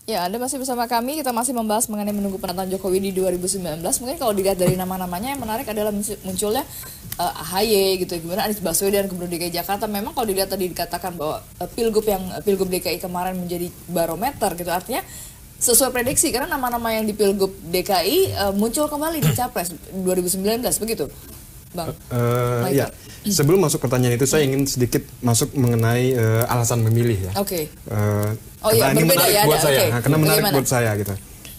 Ya, Anda masih bersama kami. Kita masih membahas mengenai menunggu penataan Jokowi di 2019. Mungkin kalau dilihat dari nama-namanya yang menarik adalah munculnya AHY gitu, kemudian Anies Baswedan, kemudian DKI Jakarta. Memang kalau dilihat tadi dikatakan bahwa Pilgub DKI kemarin menjadi barometer gitu, artinya sesuai prediksi karena nama-nama yang di Pilgub DKI muncul kembali di Capres 2019 begitu, Bang. Ya, sebelum masuk pertanyaan itu saya ingin sedikit masuk mengenai alasan memilih ya. Oke. Karena ini menarik buat saya, karena menarik buat saya gitu.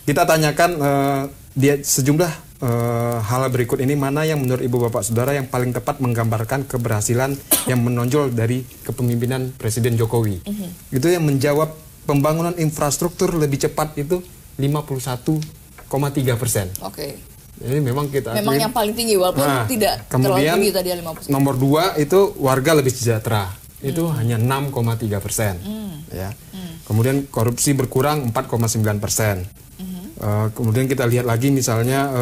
Kita tanyakan dia sejumlah hal berikut ini, mana yang menurut Ibu Bapak Saudara yang paling tepat menggambarkan keberhasilan yang menonjol dari kepemimpinan Presiden Jokowi. Itu yang menjawab pembangunan infrastruktur lebih cepat itu 51,3%. Oke. Jadi memang yang paling tinggi walaupun tidak terlalu tinggi tadi 50%. Nomor 2 itu warga lebih sejahtera. Itu hanya 6,3%. Ya. Kemudian korupsi berkurang 4,9%. Kemudian kita lihat lagi misalnya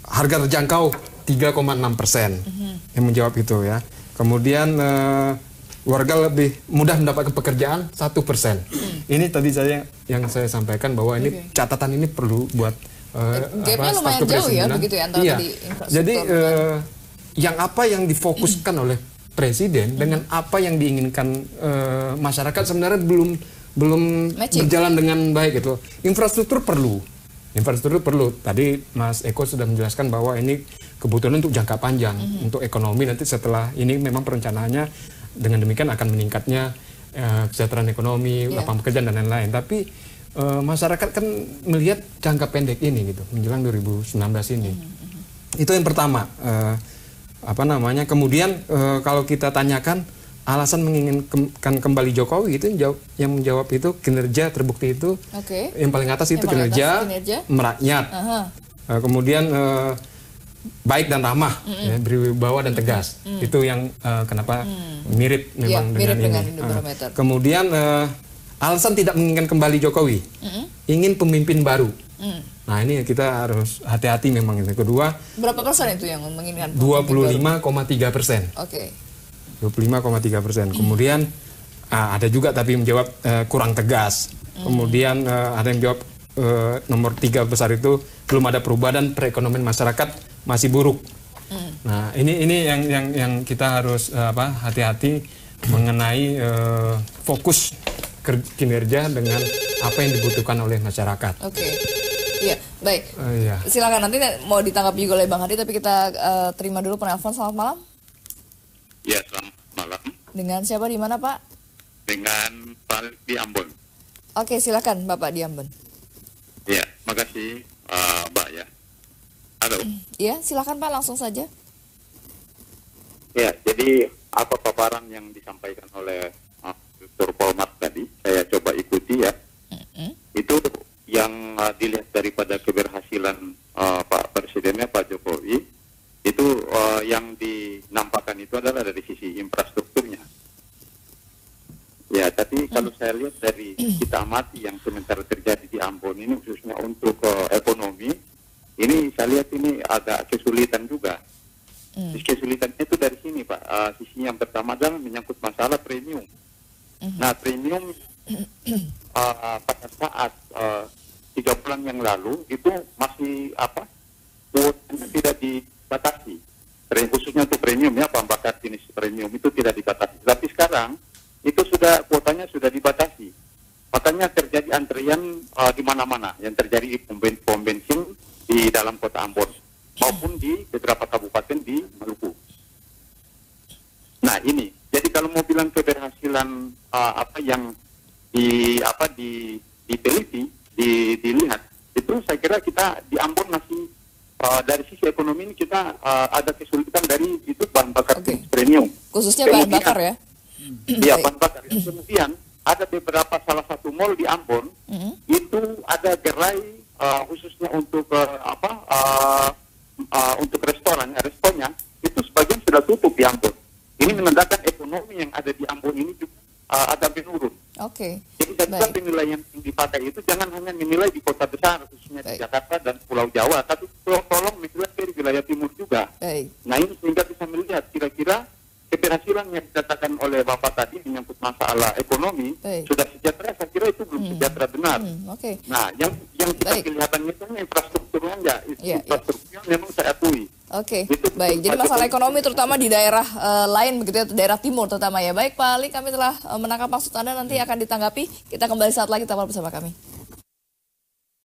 harga terjangkau 3,6% yang menjawab itu ya. Kemudian warga lebih mudah mendapatkan pekerjaan 1%. Ini tadi yang saya sampaikan bahwa ini catatan ini perlu buat gapnya lumayan jauh ya begitu ya antara tadi infrastruktur. Jadi yang difokuskan oleh Presiden dengan apa yang diinginkan masyarakat sebenarnya belum berjalan dengan baik gitu. Infrastruktur perlu. Tadi Mas Eko sudah menjelaskan bahwa ini kebutuhan untuk jangka panjang, untuk ekonomi nanti setelah ini memang perencanaannya dengan demikian akan meningkatnya kesejahteraan ekonomi, lapangan pekerjaan dan lain-lain. Tapi masyarakat kan melihat jangka pendek ini gitu, menjelang 2019 ini. Itu yang pertama. Kemudian kalau kita tanyakan alasan menginginkan kembali Jokowi, itu yang menjawab itu kinerja terbukti itu. Yang paling atas itu kinerja merakyat. Kemudian baik dan ramah, berwibawa dan tegas. Itu yang kenapa mirip memang dengan ini. Kemudian alasan tidak menginginkan kembali Jokowi, ingin pemimpin baru. Nah ini kita harus hati-hati memang itu. Kedua, berapa persen itu yang menginginkan? 25,3%. Oke. 25,3%. Kemudian ada juga tapi menjawab kurang tegas. Kemudian ada yang jawab nomor 3 besar itu belum ada perubahan, perekonomian masyarakat masih buruk. Nah ini yang kita harus hati-hati mengenai fokus kinerja dengan apa yang dibutuhkan oleh masyarakat. Oke. Iya, baik. Silakan, nanti mau ditanggapi juga oleh Bang Hadi, tapi kita terima dulu penelpon. Selamat malam. Ya, selamat malam. Dengan siapa, di mana Pak? Dengan Pak di Ambon. Oke, silakan Bapak di Ambon. Ya, makasih Mbak ya. Halo. Iya, silakan Pak, langsung saja. Ya, jadi apa paparan yang disampaikan oleh Dr. Polmark tadi, saya coba ikuti ya. Itu yang dilihat daripada keberhasilan Pak Presidennya Pak Jokowi, itu yang dinampakkan itu adalah dari sisi infrastrukturnya. Ya, tapi kalau saya lihat dari kita amati yang sementara terjadi di Ambon ini khususnya untuk ekonomi, ini saya lihat ini agak kesulitan juga. Kesulitannya itu dari sini Pak. Sisi yang pertama adalah menyangkut masalah premium. Nah, premium pada saat 3 bulan yang lalu itu masih kuotanya tidak dibatasi. Khususnya untuk premium ya, bahan bakar jenis premium itu tidak dibatasi. Tapi sekarang itu kuotanya sudah dibatasi. Makanya terjadi antrian di mana-mana, yang terjadi di pom bensin di dalam kota Ambon maupun di beberapa kabupaten di Maluku. Nah ini, jadi kalau mau bilang keberhasilan yang diteliti, dilihat, itu saya kira kita di Ambon masih dari sisi ekonomi ini kita ada kesulitan dari itu bahan bakar premium. Khususnya bahan bakar ya? Iya, bahan bakar. Kemudian ada beberapa salah satu mall di Ambon itu ada gerai khususnya untuk untuk responnya itu sebagian sudah tutup di Ambon. Ini menandakan ekonomi yang ada di Ambon ini juga agak menurun. Jadi saya penilaian yang dipakai itu jangan hanya menilai di kota besar khususnya di Jakarta dan Pulau Jawa, tapi tolong menilai dari wilayah timur juga. Nah ini sehingga bisa melihat kira-kira keberhasilan kebetulan yang dikatakan oleh Bapak tadi menyangkut masalah ekonomi, sudah sejahtera, saya kira itu belum sejahtera benar. Nah, yang kita kelihatannya itu infrastrukturnya enggak, infrastrukturnya memang saya akui. Baik. Jadi masalah ekonomi terutama di daerah lain begitu ya, daerah timur terutama ya. Baik Pak Ali, kami telah menangkap maksud Anda, nanti akan ditanggapi. Kita kembali saat lagi, tetaplah bersama kami.